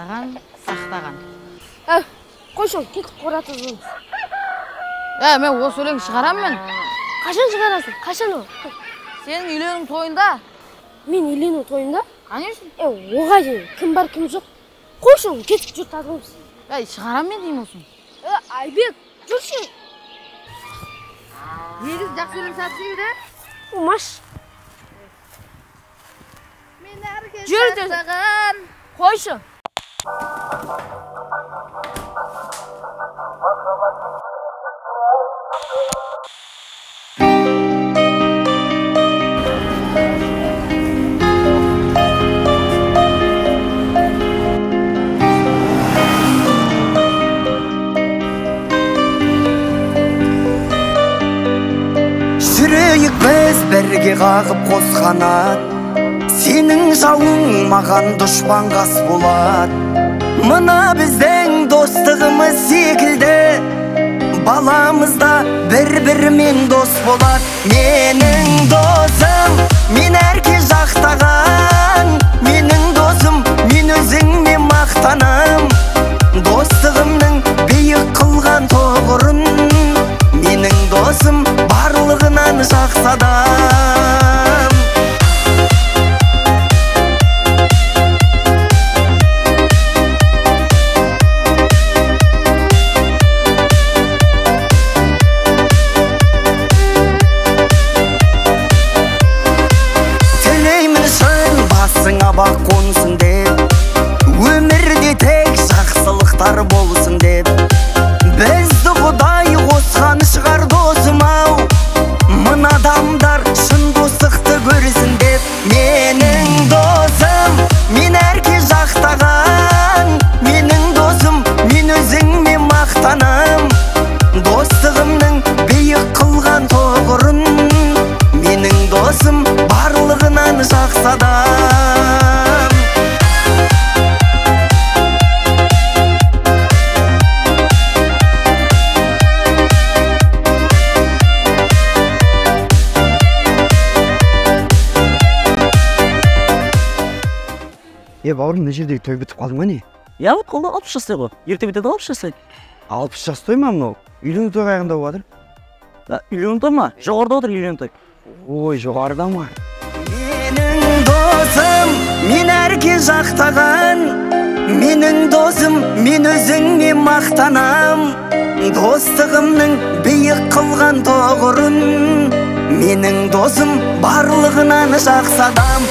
жақтаған, сақтаған. Қойшым, кетіп қоратызын. Мен осы өлең шығарам мен. Қашан шығарасың? Қашан ол? Сенің үйленің тойында. Мен үйлену тойында? Конечно. Оға дейін кім бар, кім жоқ? Қойшым, кетіп жүр тадымыз. Шығарам мен дейм осың. Айбек, жүрші. Негіз жақсы өлең сатсың де? Маш. Мен әркез Жүр, сақтаған. Қойшы. Жүрейік біз бірге қағып қос қанат, сенің жауың маған дұшпан қас болат. Мына біздің достығымыз секілді, баламызда бір-бірімен дос болат. Менің досым, мен әрке жақтаған, менің досым, мен өзіңмен мақтанам. Достығымның биік қылған тоғырын, менің досым барлығынан жақсы адам. Тілеймін шын басыңа бақ қонсын деп, өмірде тек жақсылықтар болсын деп. Бізді Құдай қосқан шығар досым-ау, мына адамдар шын достықты көрсін деп. Менің досым, мен әрке жақтаған, менің досым, мен өзіңмен мақтанам. Достығымның биік қылған тоғырын, менің досым барлығынан жақсы адам. Бауырым, мына жердегі той бітіп қалды ма не? Алып қалды, 60 жастай ғой. Ерте бітеді 60 жастай. 60 жас той ма мынау? Үйлену той қайғында жатыр? Үйлену той ма? Жоғарыда отыр үйлену той. Ой, жоғарыда ма? Менің досым, мен әрке жақтаған, менің досым, мен өзіңмен мақтанам. Достығымның биік қылған тоғырын, менің досым барлығынан жақсы адам.